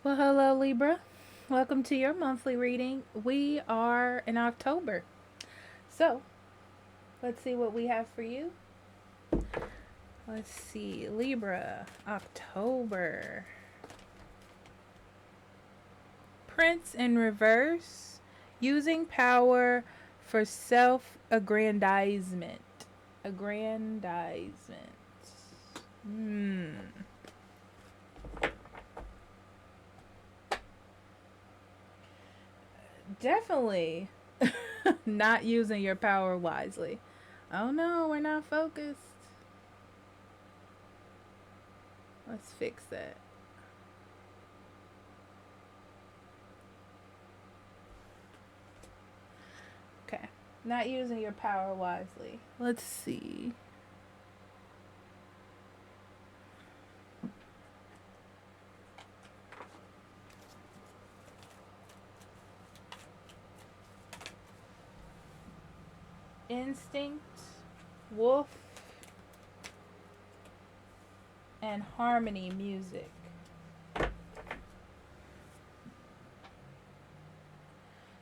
Well, hello, Libra. Welcome to your monthly reading. We are in October. So, let's see what we have for you. Let's see. Libra, October. Prince in reverse. Using power for self aggrandizement. Aggrandizement. Definitely not using your power wisely. Oh no, we're not focused. Let's fix that. Okay. Not using your power wisely. Let's see. Instinct, wolf, and harmony music.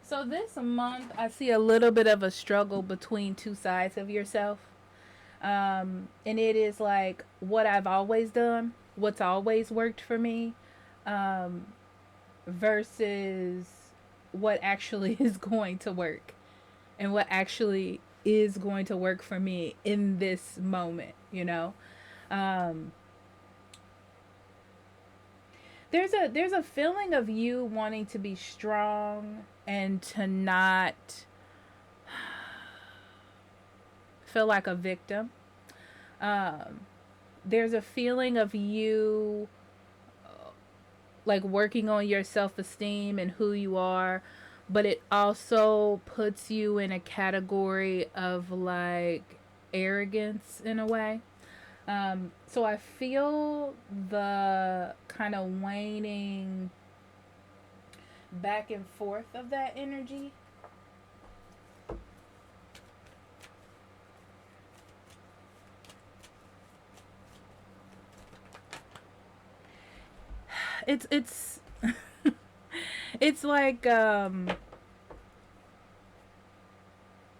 So this month, I see a little bit of a struggle between two sides of yourself. And it is like what I've always done, what's always worked for me, um, versus what actually is going to work and what actually is going to work for me in this moment. Um, there's a feeling of you wanting to be strong and to not feel like a victim. Um, there's a feeling of you like working on your self-esteem and who you are, but it also puts you in a category of like arrogance in a way. So I feel the kind of waning back and forth of that energy. It's it's like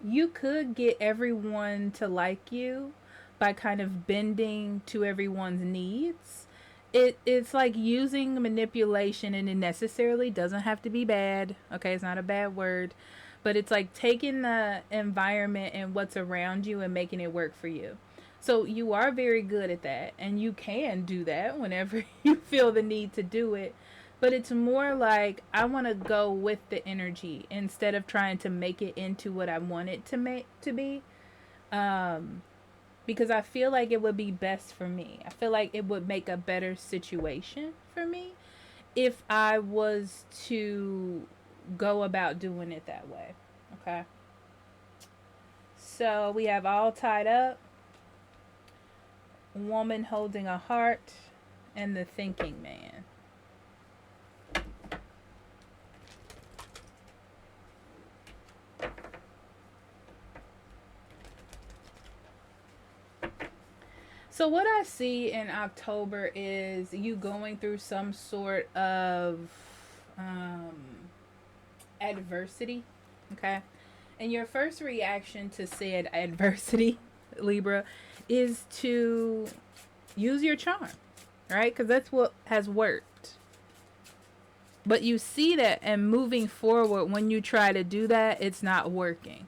you could get everyone to like you by kind of bending to everyone's needs. It's like using manipulation, and it necessarily doesn't have to be bad. Okay, it's not a bad word, but it's like taking the environment and what's around you and making it work for you. So you are very good at that, and you can do that whenever you feel the need to do it. But it's more like I want to go with the energy instead of trying to make it into what I want it to be. Um, because I feel like it would be best for me. I feel like it would make a better situation for me if I was to go about doing it that way. Okay. So we have all tied up, woman holding a heart, and the thinking man. So what I see in October is you going through some sort of um, adversity. Okay. And your first reaction to said adversity, Libra, is to use your charm, right? Because that's what has worked. But you see that, and moving forward, when you try to do that, it's not working.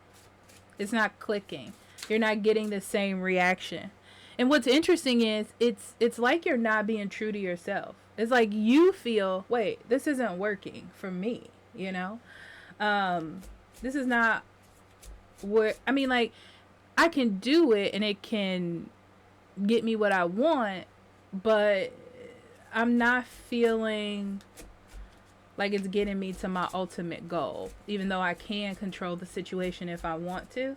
It's not clicking. You're not getting the same reaction. And what's interesting is it's like you're not being true to yourself. It's like you feel, wait, this isn't working for me, you know? This is not what I mean, like I can do it and it can get me what I want, but I'm not feeling like it's getting me to my ultimate goal, even though I can control the situation if I want to.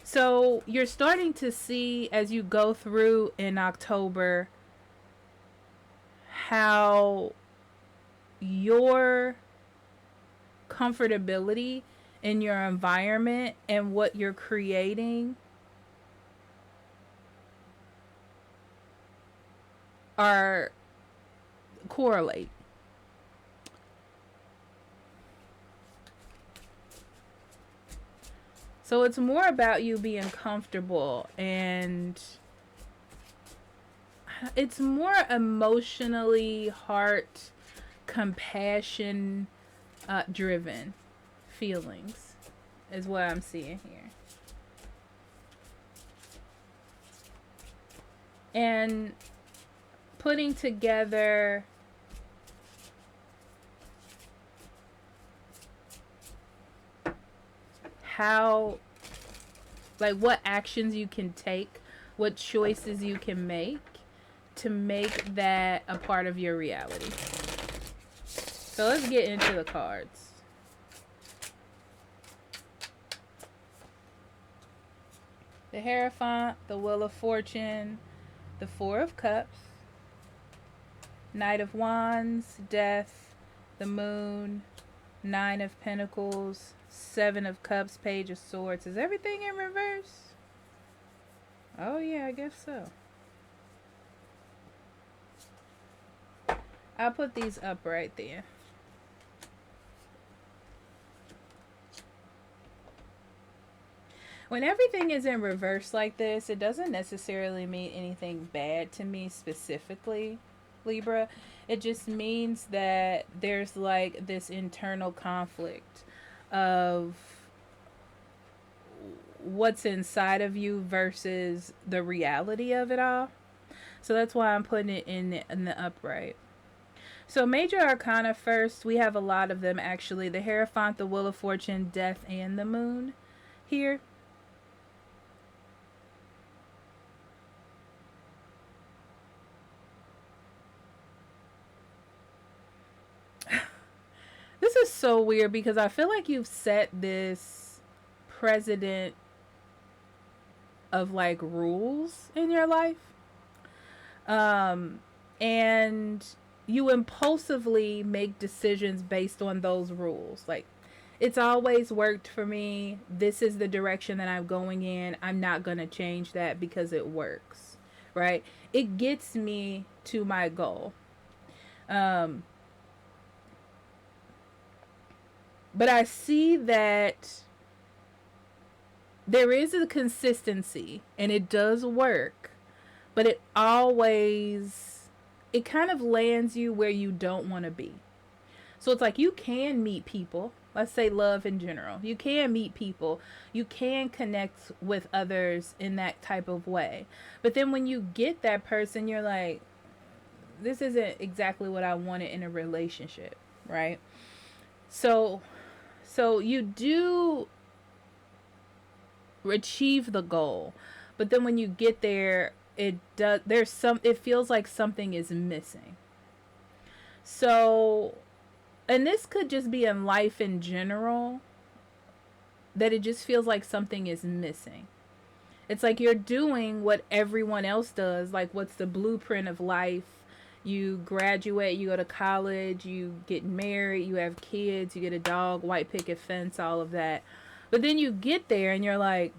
So you're starting to see as you go through in October how your comfortability in your environment and what you're creating are correlate. So it's more about you being comfortable, and it's more emotionally heart compassion driven feelings is what I'm seeing here. And putting together how, like, what actions you can take, what choices you can make to make that a part of your reality. So let's get into the cards. The Hierophant, the Wheel of Fortune, the Four of Cups, Knight of Wands, Death, the Moon, Nine of Pentacles, Seven of Cups, Page of Swords. Is everything in reverse? Oh yeah, I guess so. I'll put these up right there. When everything is in reverse like this, it doesn't necessarily mean anything bad to me specifically, Libra. It just means that there's like this internal conflict of what's inside of you versus the reality of it all. So that's why I'm putting it in the upright. So major arcana first, we have a lot of them actually. The Hierophant, the Wheel of Fortune, Death, and the Moon here. This is so weird because I feel like you've set this precedent of like rules in your life. And you impulsively make decisions based on those rules. Like, it's always worked for me. This is the direction that I'm going in. I'm not going to change that because it works, right? It gets me to my goal. But I see that there is a consistency and it does work, but it kind of lands you where you don't want to be. So it's like you can meet people, let's say love in general. You can meet people, you can connect with others in that type of way. But then when you get that person, you're like, this isn't exactly what I wanted in a relationship, right? So you do achieve the goal, but then when you get there, it feels like something is missing. So, and this could just be in life in general, that it just feels like something is missing. It's like you're doing what everyone else does. Like, what's the blueprint of life? You graduate, you go to college, you get married, you have kids, you get a dog, white picket fence, all of that. But then you get there and you're like,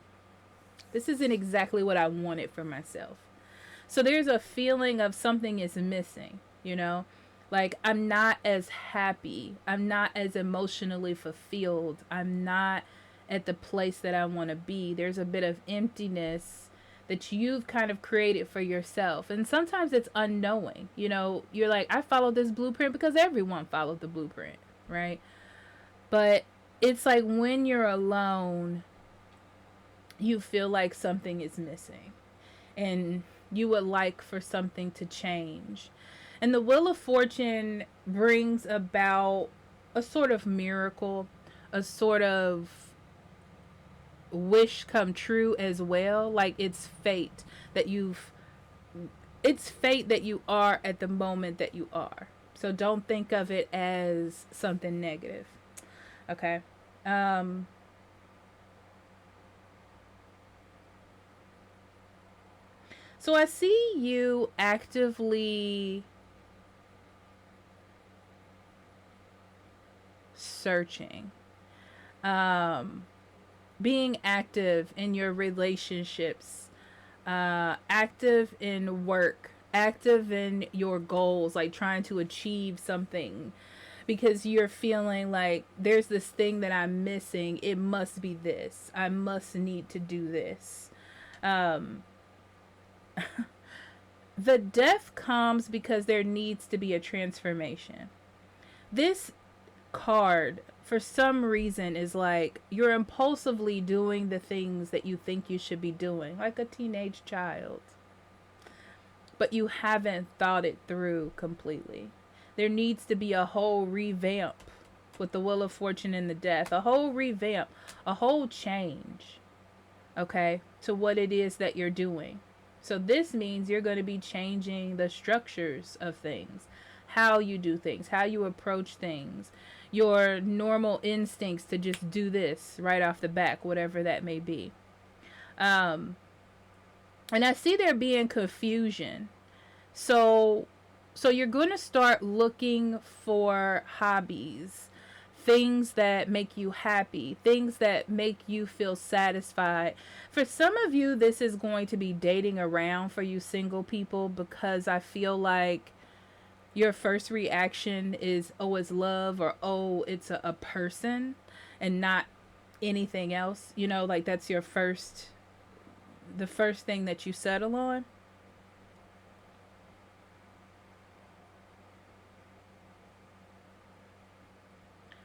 this isn't exactly what I wanted for myself. So there's a feeling of something is missing, you know? Like, I'm not as happy. I'm not as emotionally fulfilled. I'm not at the place that I want to be. There's a bit of emptiness that you've kind of created for yourself. And sometimes it's unknowing. You know, you're like, I followed this blueprint because everyone followed the blueprint, right? But it's like when you're alone, you feel like something is missing. And you would like for something to change. And the Wheel of Fortune brings about a sort of miracle, a sort of wish come true as well. Like, it's fate that you are at the moment that you are. So don't think of it as something negative. Okay. So I see you actively searching. Being active in your relationships, active in work active in your goals, like trying to achieve something because you're feeling like there's this thing that I'm missing. It must be this. I must need to do this. Um, the death comes because there needs to be a transformation. This card, for some reason, is like you're impulsively doing the things that you think you should be doing, like a teenage child, but you haven't thought it through completely. There needs to be a whole revamp with the Wheel of Fortune and the Death, a whole revamp, a whole change, okay, to what it is that you're doing. So this means you're going to be changing the structures of things, how you do things, how you approach things, your normal instincts to just do this right off the back, whatever that may be. Um, and I see there being confusion. So you're going to start looking for hobbies, things that make you happy, things that make you feel satisfied. For some of you, this is going to be dating around for you single people, because I feel like your first reaction is, oh, it's love, or oh, it's a person and not anything else. You know, like that's your the first thing that you settle on.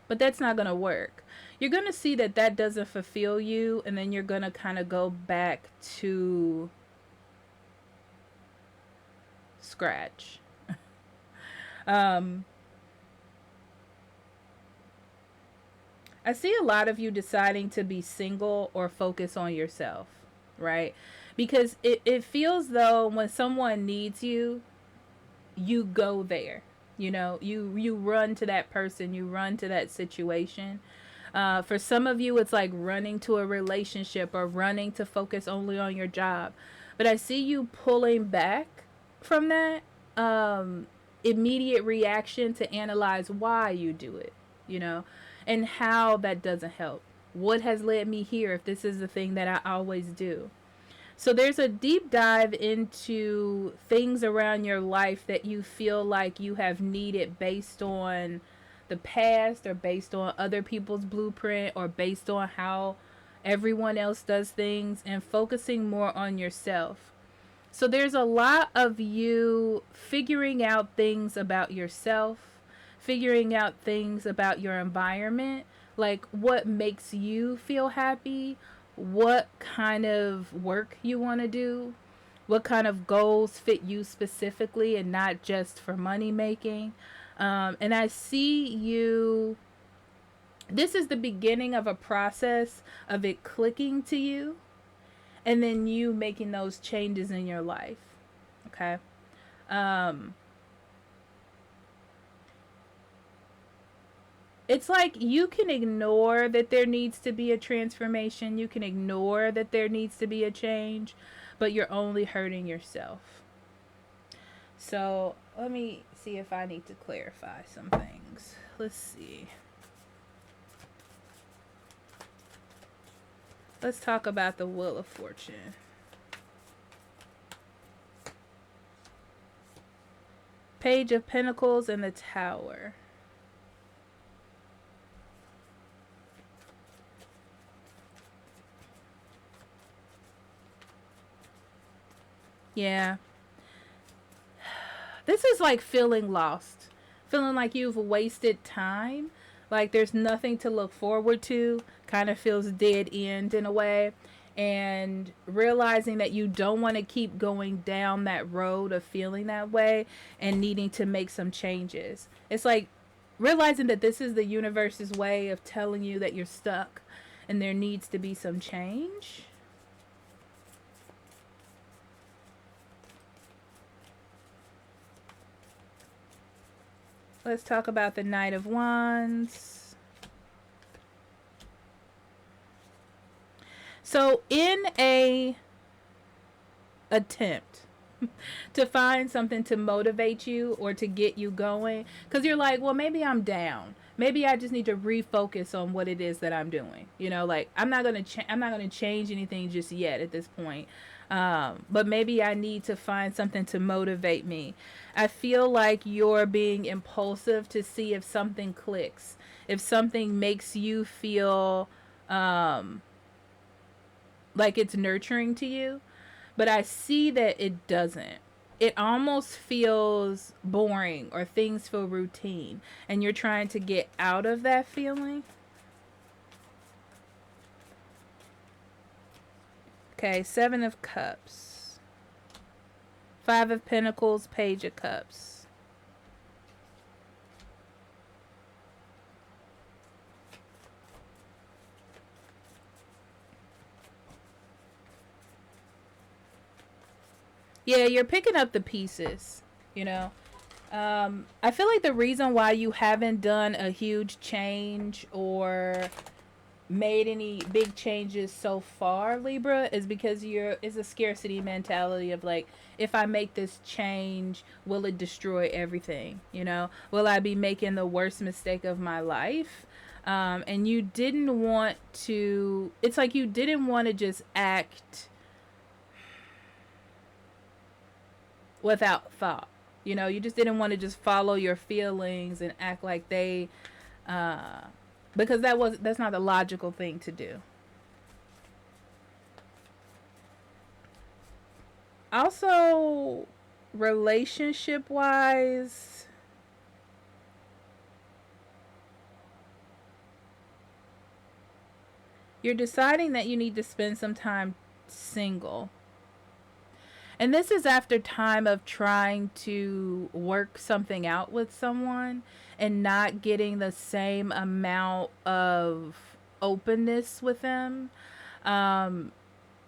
But that's not going to work. You're going to see that that doesn't fulfill you, and then you're going to kind of go back to scratch. um, I see a lot of you deciding to be single or focus on yourself, right? Because it feels though when someone needs you, you go there. You know, you run to that person, you run to that situation. For some of you, it's like running to a relationship or running to focus only on your job. But I see you pulling back from that immediate reaction to analyze why you do it, you know, and how that doesn't help. What has led me here if this is the thing that I always do? So there's a deep dive into things around your life that you feel like you have needed based on the past, or based on other people's blueprint, or based on how everyone else does things, and focusing more on yourself. So there's a lot of you figuring out things about yourself, figuring out things about your environment, like what makes you feel happy, what kind of work you want to do, what kind of goals fit you specifically and not just for money making. And I see you, this is the beginning of a process of it clicking to you, and then you making those changes in your life. Okay. It's like you can ignore that there needs to be a transformation. You can ignore that there needs to be a change, but you're only hurting yourself. So let me see if I need to clarify some things. Let's see. Let's talk about the Wheel of Fortune. Page of Pentacles and the Tower. Yeah. This is like feeling lost. Feeling like you've wasted time. Like there's nothing to look forward to. Kind of feels dead end in a way. And realizing that you don't want to keep going down that road of feeling that way and needing to make some changes. It's like realizing that this is the universe's way of telling you that you're stuck and there needs to be some change. Let's talk about the Knight of Wands. So in a attempt to find something to motivate you or to get you going, because you're like, well, maybe I'm down. Maybe I just need to refocus on what it is that I'm doing. You know, like I'm not gonna change anything just yet at this point. But maybe I need to find something to motivate me. I feel like you're being impulsive to see if something clicks, if something makes you feel um, like it's nurturing to you. But I see that it doesn't. It almost feels boring or things feel routine, and you're trying to get out of that feeling. Okay, Seven of Cups, Five of Pentacles, Page of Cups. Yeah, you're picking up the pieces, you know. I feel like the reason why you haven't done a huge change or made any big changes so far, Libra, is because it's a scarcity mentality of like, if I make this change, will it destroy everything? You know, will I be making the worst mistake of my life? And you didn't want to. It's like you didn't want to just act without thought. You know, you just didn't want to just follow your feelings and act like they uh because that's not the logical thing to do. Also, relationship wise, you're deciding that you need to spend some time single. And this is after time of trying to work something out with someone and not getting the same amount of openness with them. Um,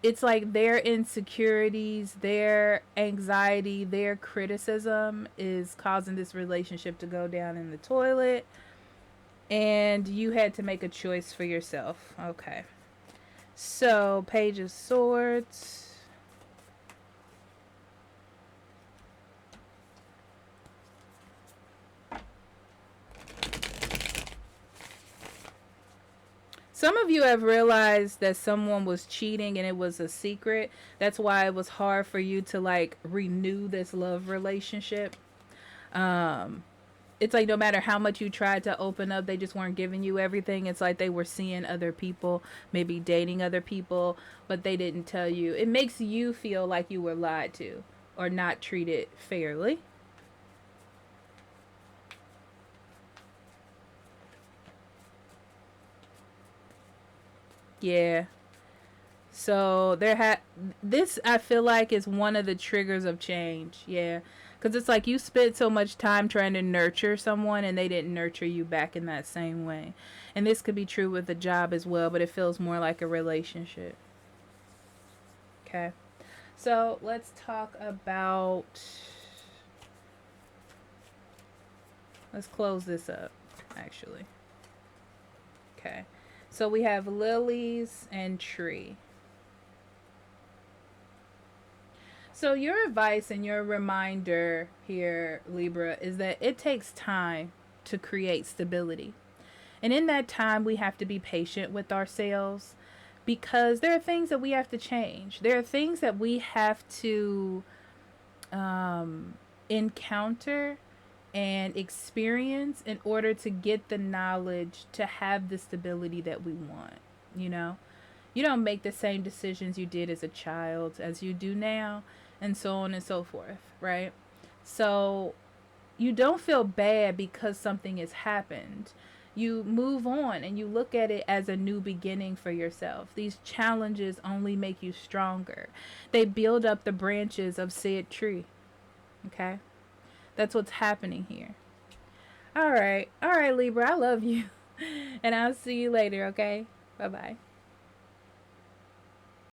it's like their insecurities, their anxiety, their criticism is causing this relationship to go down in the toilet. And you had to make a choice for yourself. Okay. So, Page of Swords. Some of you have realized that someone was cheating and it was a secret. That's why it was hard for you to like renew this love relationship. Um, it's like no matter how much you tried to open up, they just weren't giving you everything. It's like they were seeing other people, maybe dating other people, but they didn't tell you. It makes you feel like you were lied to or not treated fairly. Yeah. So this I feel like is one of the triggers of change. Yeah. Cuz it's like you spent so much time trying to nurture someone and they didn't nurture you back in that same way. And this could be true with a job as well, but it feels more like a relationship. Okay. So, let's talk about let's close this up actually. Okay. So we have lilies and tree. So, your advice and your reminder here, Libra, is that it takes time to create stability. And in that time, we have to be patient with ourselves because there are things that we have to change. There are things that we have to um, encounter and experience in order to get the knowledge to have the stability that we want. You know, you don't make the same decisions you did as a child as you do now, and so on and so forth, right? So you don't feel bad because something has happened. You move on and you look at it as a new beginning for yourself. These challenges only make you stronger. They build up the branches of said tree. Okay? That's what's happening here. All right. All right, Libra. I love you. And I'll see you later, okay? Bye bye.